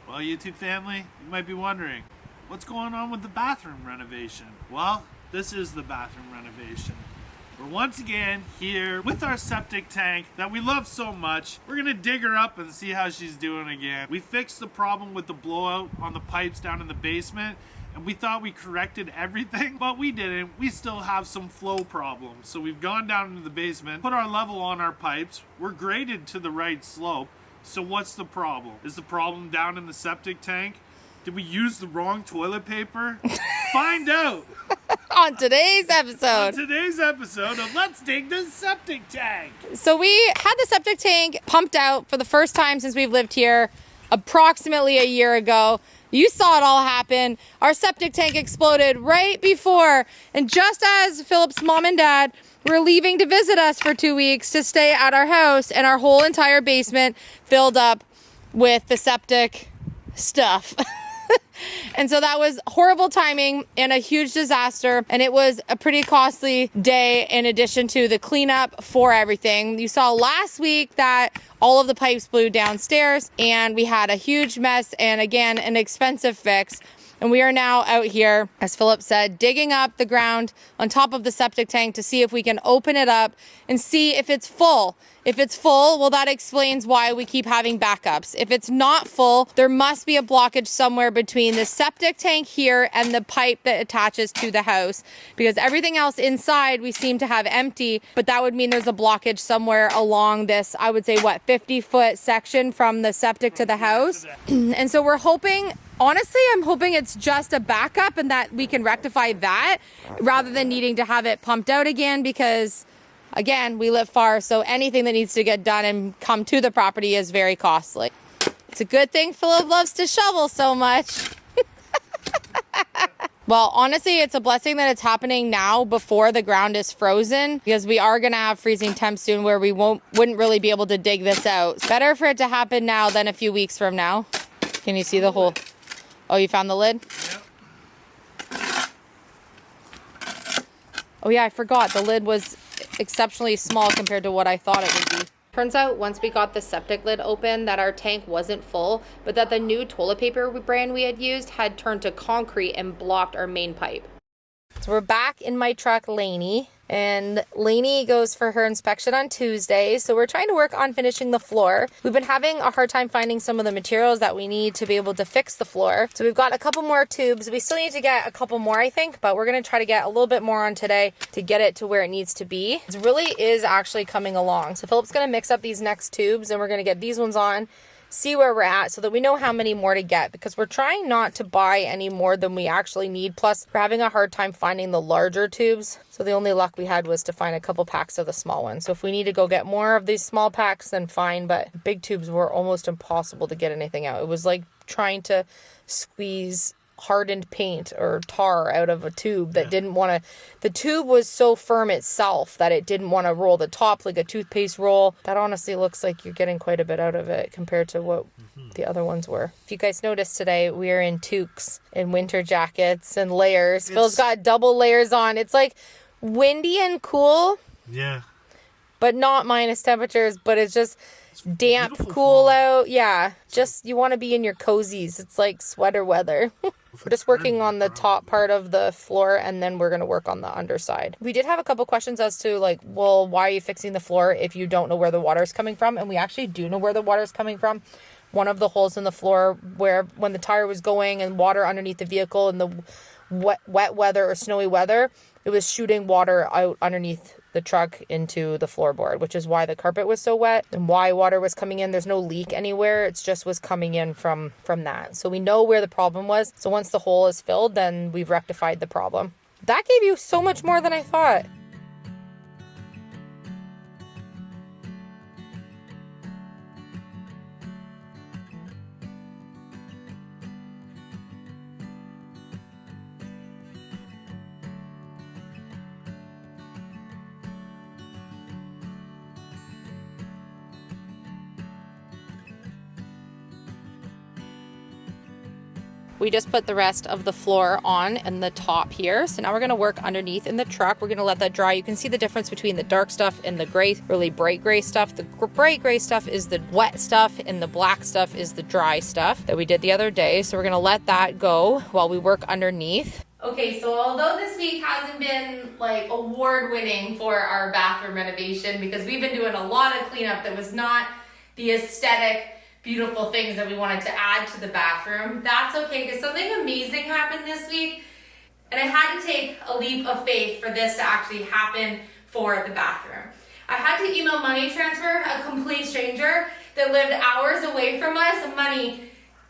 Well, YouTube family, you might be wondering, what's going on with the bathroom renovation? Well, this is the bathroom renovation. We're once again here with our septic tank that we love so much. We're gonna dig her up and see how she's doing again. We fixed the problem with the blowout on the pipes down in the basement, and we thought we corrected everything, but we didn't. We still have some flow problems. So we've gone down into the basement, put our level on our pipes. We're graded to the right slope. So what's the problem? Is the problem down in the septic tank? Did we use the wrong toilet paper? Find out on today's episode. Of Let's Dig the Septic Tank. So we had the septic tank pumped out for the first time since we've lived here approximately a year ago. You saw it all happen. Our septic tank exploded right before, and just as Philip's mom and dad were leaving to visit us for 2 weeks to stay at our house, and our whole entire basement filled up with the septic stuff. And so that was horrible timing and a huge disaster. And it was a pretty costly day in addition to the cleanup for everything. You saw last week that all of the pipes blew downstairs and we had a huge mess and again, an expensive fix. And we are now out here, as Philip said, digging up the ground on top of the septic tank to see if we can open it up and see if it's full. If it's full, well, that explains why we keep having backups. If it's not full, there must be a blockage somewhere between the septic tank here and the pipe that attaches to the house, because everything else inside we seem to have empty, but that would mean there's a blockage somewhere along this, I would say, 50-foot section from the septic to the house. And so we're hoping, honestly, I'm hoping it's just a backup and that we can rectify that rather than needing to have it pumped out again, because again, we live far, so anything that needs to get done and come to the property is very costly. It's a good thing Philip loves to shovel so much. Well, honestly, it's a blessing that it's happening now before the ground is frozen, because we are going to have freezing temps soon where we wouldn't really be able to dig this out. It's better for it to happen now than a few weeks from now. Can you see the hole? Oh, you found the lid? Yep. Oh yeah, I forgot. The lid was exceptionally small compared to what I thought it would be. Turns out once we got the septic lid open that our tank wasn't full, but that the new toilet paper brand we had used had turned to concrete and blocked our main pipe. So we're back in my truck, Lainey. And Lainey goes for her inspection on Tuesday. So we're trying to work on finishing the floor. We've been having a hard time finding some of the materials that we need to be able to fix the floor. So we've got a couple more tubes. We still need to get a couple more, I think, but we're going to try to get a little bit more on today to get it to where it needs to be. It really is actually coming along. So Philip's going to mix up these next tubes and we're going to get these ones on, see where we're at so that we know how many more to get, because we're trying not to buy any more than we actually need. Plus, we're having a hard time finding the larger tubes. So the only luck we had was to find a couple packs of the small ones. So if we need to go get more of these small packs, then fine. But big tubes were almost impossible to get anything out. It was like trying to squeeze hardened paint or tar out of a tube that didn't want to. The tube was so firm itself that it didn't want to roll the top like a toothpaste roll. That honestly looks like you're getting quite a bit out of it compared to what the other ones were. If you guys noticed today, we're in toques and winter jackets and layers. Phil's got double layers on. It's like windy and cool. Yeah. But not minus temperatures, but it's just damp, cool out. Yeah. Just, you want to be in your cozies. It's like sweater weather. We're just working on the top part of the floor and then we're going to work on the underside. We did have a couple questions as to like, well, why are you fixing the floor if you don't know where the water is coming from? And we actually do know where the water is coming from. One of the holes in the floor where when the tire was going and water underneath the vehicle in the wet weather or snowy weather, it was shooting water out underneath the truck into the floorboard, which is why the carpet was so wet and why water was coming in. There's no leak anywhere. It's just was coming in from that. So we know where the problem was. So once the hole is filled, then we've rectified the problem. That gave you so much more than I thought. We just put the rest of the floor on and the top here. So now we're gonna work underneath in the truck. We're gonna let that dry. You can see the difference between the dark stuff and the gray, really bright gray stuff. The bright gray stuff is the wet stuff and the black stuff is the dry stuff that we did the other day. So we're gonna let that go while we work underneath. Okay, so although this week hasn't been like award winning for our bathroom renovation because we've been doing a lot of cleanup that was not the aesthetic, beautiful things that we wanted to add to the bathroom, that's okay because something amazing happened this week and I had to take a leap of faith for this to actually happen for the bathroom. I had to email money transfer a complete stranger that lived hours away from us, money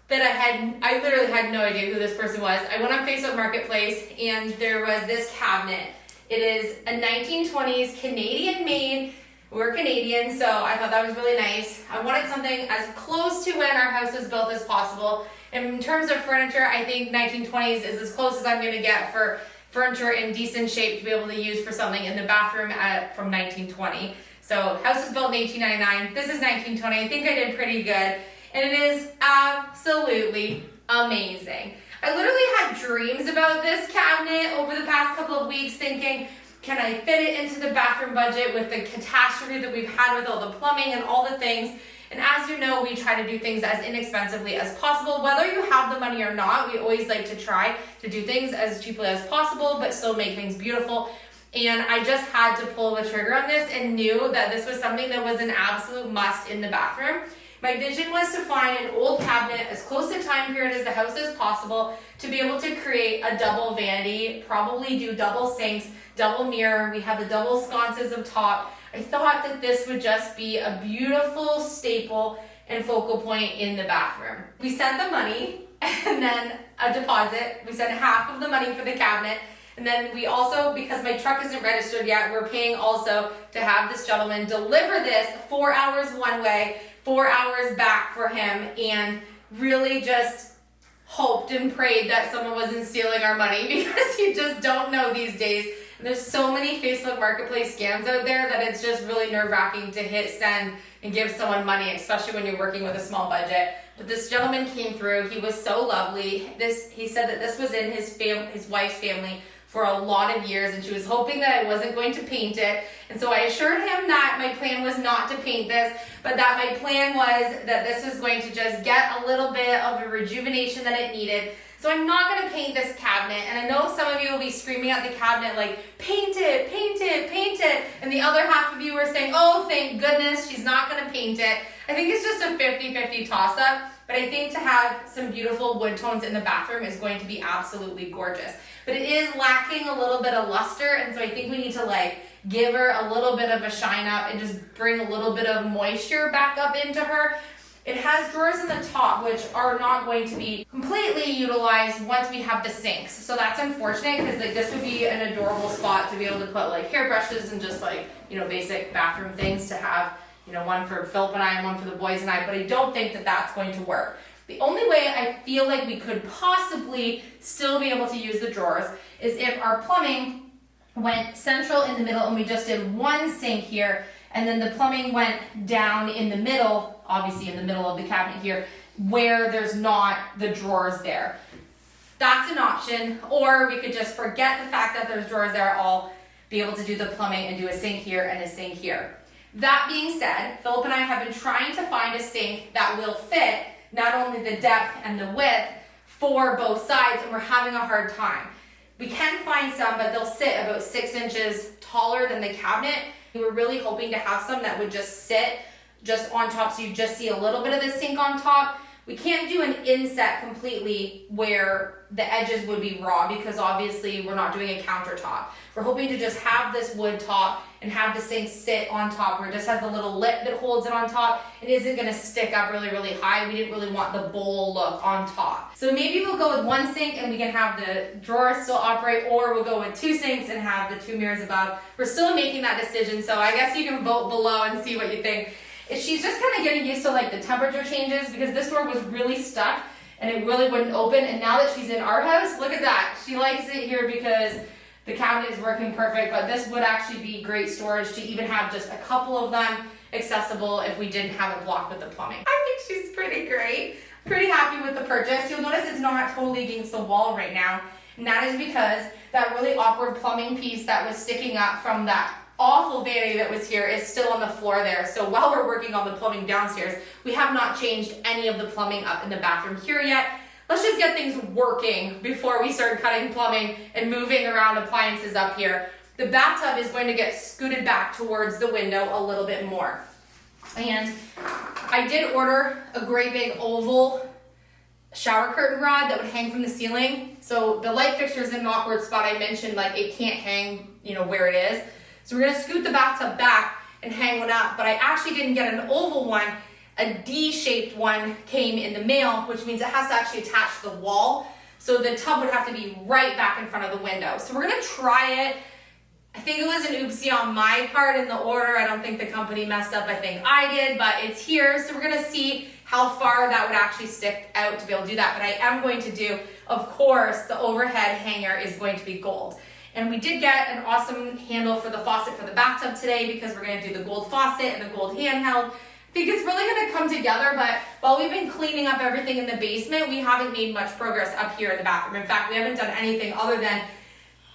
that I literally had no idea who this person was. I went on Facebook Marketplace and there was this cabinet. It is a 1920s Canadian made. We're Canadian, so I thought that was really nice. I wanted something as close to when our house was built as possible. And in terms of furniture, I think 1920s is as close as I'm gonna get for furniture in decent shape to be able to use for something in the bathroom from 1920. So house was built in 1899. This is 1920. I think I did pretty good. And it is absolutely amazing. I literally had dreams about this cabinet over the past couple of weeks thinking, can I fit it into the bathroom budget with the catastrophe that we've had with all the plumbing and all the things? And as you know, we try to do things as inexpensively as possible. Whether you have the money or not, we always like to try to do things as cheaply as possible, but still make things beautiful. And I just had to pull the trigger on this and knew that this was something that was an absolute must in the bathroom. My vision was to find an old cabinet as close to time period as the house as possible to be able to create a double vanity, probably do double sinks, double mirror. We have the double sconces up top. I thought that this would just be a beautiful staple and focal point in the bathroom. We sent the money and then a deposit. We sent half of the money for the cabinet. And then we also, because my truck isn't registered yet, we're paying also to have this gentleman deliver this 4 hours one way, 4 hours back for him, and really just hoped and prayed that someone wasn't stealing our money because you just don't know these days. And there's so many Facebook Marketplace scams out there that it's just really nerve-wracking to hit send and give someone money, especially when you're working with a small budget. But this gentleman came through. He was so lovely. He said that this was in his wife's family for a lot of years, and she was hoping that I wasn't going to paint it. And so I assured him that my plan was not to paint this, but that my plan was that this was going to just get a little bit of a rejuvenation that it needed. So I'm not going to paint this cabinet, and I know some of you will be screaming at the cabinet like, paint it, paint it, paint it, and the other half of you were saying, oh, thank goodness she's not going to paint it. I think it's just a 50-50 toss-up, but I think to have some beautiful wood tones in the bathroom is going to be absolutely gorgeous. But it is lacking a little bit of luster, and so I think we need to like give her a little bit of a shine up and just bring a little bit of moisture back up into her. It has drawers in the top which are not going to be completely utilized once we have the sinks. So that's unfortunate because like this would be an adorable spot to be able to put like hairbrushes and just like, you know, basic bathroom things to have, you know, one for Philip and I and one for the boys and I, but I don't think that that's going to work. The only way I feel like we could possibly still be able to use the drawers is if our plumbing went central in the middle and we just did one sink here, and then the plumbing went down in the middle, obviously in the middle of the cabinet here, where there's not the drawers there. That's an option, or we could just forget the fact that there's drawers there, all be able to do the plumbing and do a sink here and a sink here. That being said, Philip and I have been trying to find a sink that will fit not only the depth and the width for both sides, and we're having a hard time. We can find some, but they'll sit about 6 inches taller than the cabinet. We were really hoping to have some that would just sit just on top, so you just see a little bit of the sink on top. We can't do an inset completely where the edges would be raw because obviously we're not doing a countertop. We're hoping to just have this wood top and have the sink sit on top where it just has a little lip that holds it on top and isn't going to stick up really, really high. We didn't really want the bowl look on top. So maybe we'll go with one sink and we can have the drawer still operate, or we'll go with 2 sinks and have the 2 mirrors above. We're still making that decision, so I guess you can vote below and see what you think. She's just kind of getting used to like the temperature changes because this door was really stuck and it really wouldn't open, and now that she's in our house, look at that. She likes it here because the cabinet is working perfect, but this would actually be great storage to even have just a couple of them accessible if we didn't have it blocked with the plumbing. I think she's pretty great. Pretty happy with the purchase. You'll notice it's not totally against the wall right now, and that is because that really awkward plumbing piece that was sticking up from that awful vanity that was here is still on the floor there. So while we're working on the plumbing downstairs, we have not changed any of the plumbing up in the bathroom here yet. Let's just get things working before we start cutting plumbing and moving around appliances up here. The bathtub is going to get scooted back towards the window a little bit more. And I did order a great big oval shower curtain rod that would hang from the ceiling. So the light fixture is in an awkward spot. I mentioned like it can't hang, where it is. So we're gonna scoot the bathtub back and hang one up, but I actually didn't get an oval one. A D-shaped one came in the mail, which means it has to actually attach to the wall. So the tub would have to be right back in front of the window. So we're gonna try it. I think it was an oopsie on my part in the order. I don't think the company messed up. I think I did, but it's here. So we're gonna see how far that would actually stick out to be able to do that. But I am going to do, of course, the overhead hanger is going to be gold. And we did get an awesome handle for the faucet for the bathtub today because we're gonna do the gold faucet and the gold handheld. I think it's really gonna come together, but while we've been cleaning up everything in the basement, we haven't made much progress up here in the bathroom. In fact, we haven't done anything other than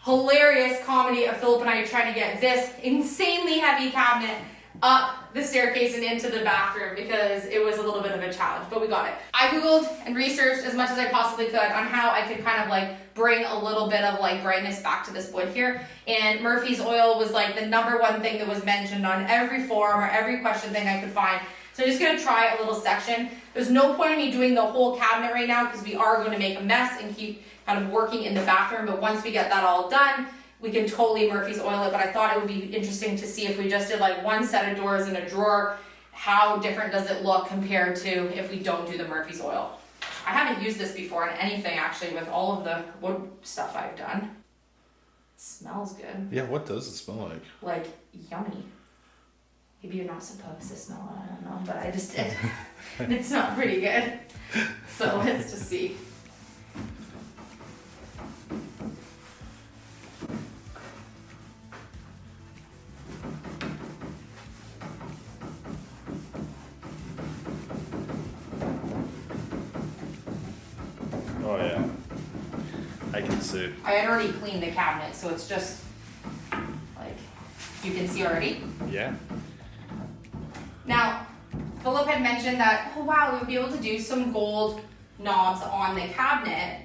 hilarious comedy of Philip and I trying to get this insanely heavy cabinet up the staircase and into the bathroom because it was a little bit of a challenge, but we got it. I Googled and researched as much as I possibly could on how I could kind of like bring a little bit of like brightness back to this wood here. And Murphy's oil was like the #1 thing that was mentioned on every forum or every question thing I could find. So I'm just gonna try a little section. There's no point in me doing the whole cabinet right now because we are gonna make a mess and keep kind of working in the bathroom. But once we get that all done, we can totally Murphy's oil it, but I thought it would be interesting to see if we just did like one set of doors in a drawer, how different does it look compared to if we don't do the Murphy's oil. I haven't used this before in anything actually with all of the wood stuff I've done. It smells good. Yeah, what does it smell like? Like yummy. Maybe you're not supposed to smell it, I don't know, but I just did. And it's not pretty good. So let's just see. Oh yeah, I can see. I had already cleaned the cabinet, so it's just like, you can see already. Yeah. Now, Philip had mentioned that, oh wow, we would be able to do some gold knobs on the cabinet,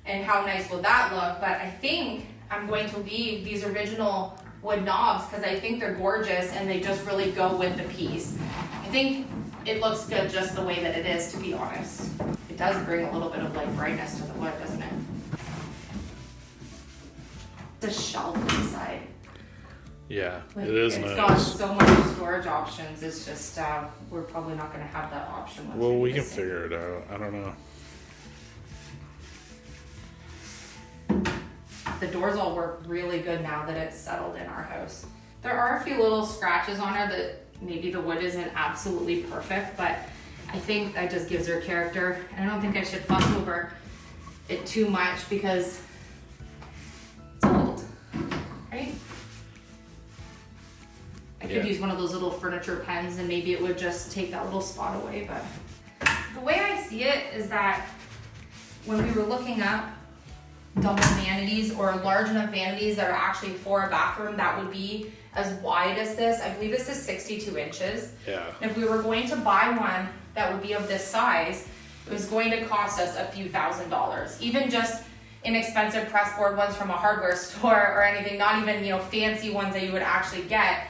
and how nice would that look, but I think I'm going to leave these original wood knobs because I think they're gorgeous and they just really go with the piece. I think it looks good just the way that it is, to be honest. It does bring a little bit of like brightness to the wood, doesn't it? It's a shelf inside. Yeah, Like, it is it's nice. got so much storage options. It's just we're probably not going to have that option. Once Well, we do can this. figure it out. I don't know. The doors all work really good now that it's settled in our house. There are a few little scratches on her that maybe the wood isn't absolutely perfect, but I think that just gives her character. And I don't think I should fuss over it too much because it's old, right? I could use one of those little furniture pens and maybe it would just take that little spot away, but the way I see it is that when we were looking up double vanities or large enough vanities that are actually for a bathroom that would be as wide as this, I believe this is 62 inches. Yeah. And if we were going to buy one that would be of this size, it was going to cost us a few $1,000s. Even just inexpensive pressboard ones from a hardware store or anything, not even, fancy ones that you would actually get.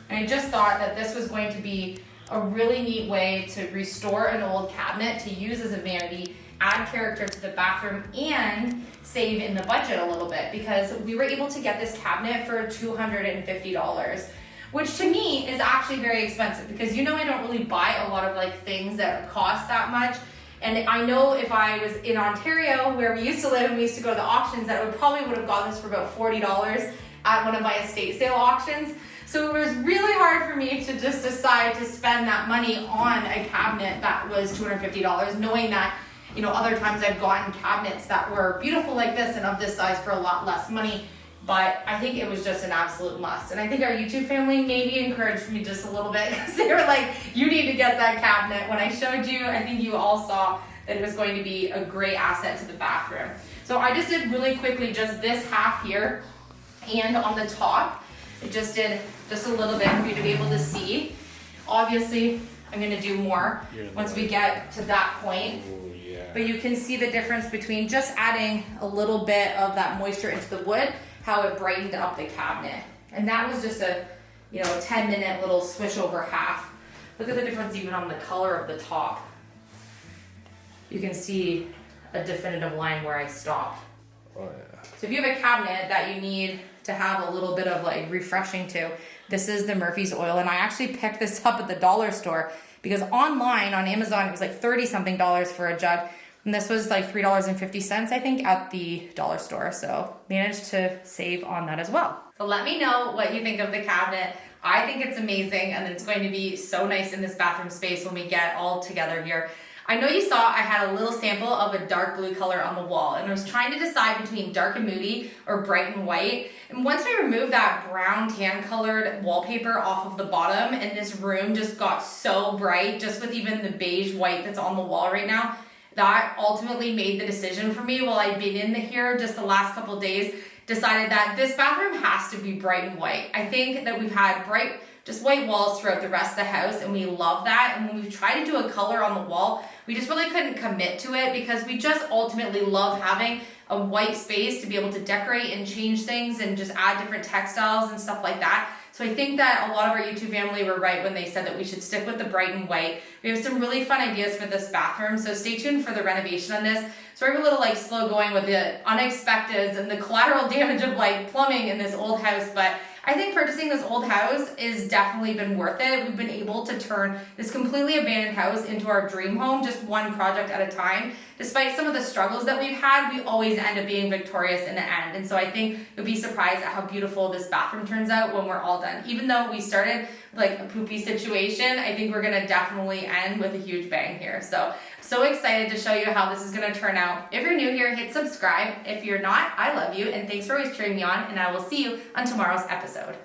And I just thought that this was going to be a really neat way to restore an old cabinet to use as a vanity, add character to the bathroom, and save in the budget a little bit because we were able to get this cabinet for $250, which to me is actually very expensive because I don't really buy a lot of like things that cost that much. And I know if I was in Ontario where we used to live and we used to go to the auctions, that would have got this for about $40 at one of my estate sale auctions. So it was really hard for me to just decide to spend that money on a cabinet that was $250, knowing that other times I've gotten cabinets that were beautiful like this and of this size for a lot less money, but I think it was just an absolute must. And I think our YouTube family maybe encouraged me just a little bit because they were like, you need to get that cabinet. When I showed you, I think you all saw that it was going to be a great asset to the bathroom. So I just did really quickly just this half here, and on the top, I just did just a little bit for you to be able to see. Obviously, I'm gonna do more once we get to that point. But you can see the difference between just adding a little bit of that moisture into the wood, how it brightened up the cabinet. And that was just a 10-minute little swish over half. Look at the difference even on the color of the top. You can see a definitive line where I stopped. Oh yeah. So if you have a cabinet that you need to have a little bit of like refreshing to, this is the Murphy's oil. And I actually picked this up at the dollar store because online on Amazon it was like $30 something for a jug. And this was like $3.50, I think, at the dollar store. So managed to save on that as well. So let me know what you think of the cabinet. I think it's amazing, and it's going to be so nice in this bathroom space when we get all together here. I know you saw I had a little sample of a dark blue color on the wall, and I was trying to decide between dark and moody or bright and white. And once we removed that brown tan colored wallpaper off of the bottom, and this room just got so bright, just with even the beige white that's on the wall right now, that ultimately made the decision for me while I'd been in here just the last couple of days, decided that this bathroom has to be bright and white. I think that we've had bright, just white walls throughout the rest of the house, and we love that. And when we've tried to do a color on the wall, we just really couldn't commit to it because we just ultimately love having a white space to be able to decorate and change things and just add different textiles and stuff like that. So I think that a lot of our YouTube family were right when they said that we should stick with the bright and white. We have some really fun ideas for this bathroom, so stay tuned for the renovation on this. So we're a little like slow going with the unexpecteds and the collateral damage of like plumbing in this old house, but I think purchasing this old house has definitely been worth it. We've been able to turn this completely abandoned house into our dream home, just one project at a time. Despite some of the struggles that we've had, we always end up being victorious in the end. And so I think you'll be surprised at how beautiful this bathroom turns out when we're all done. Even though we started like a poopy situation, I think we're gonna definitely end with a huge bang here. So excited to show you how this is gonna turn out. If you're new here, hit subscribe. If you're not, I love you, and thanks for always cheering me on, and I will see you on tomorrow's episode.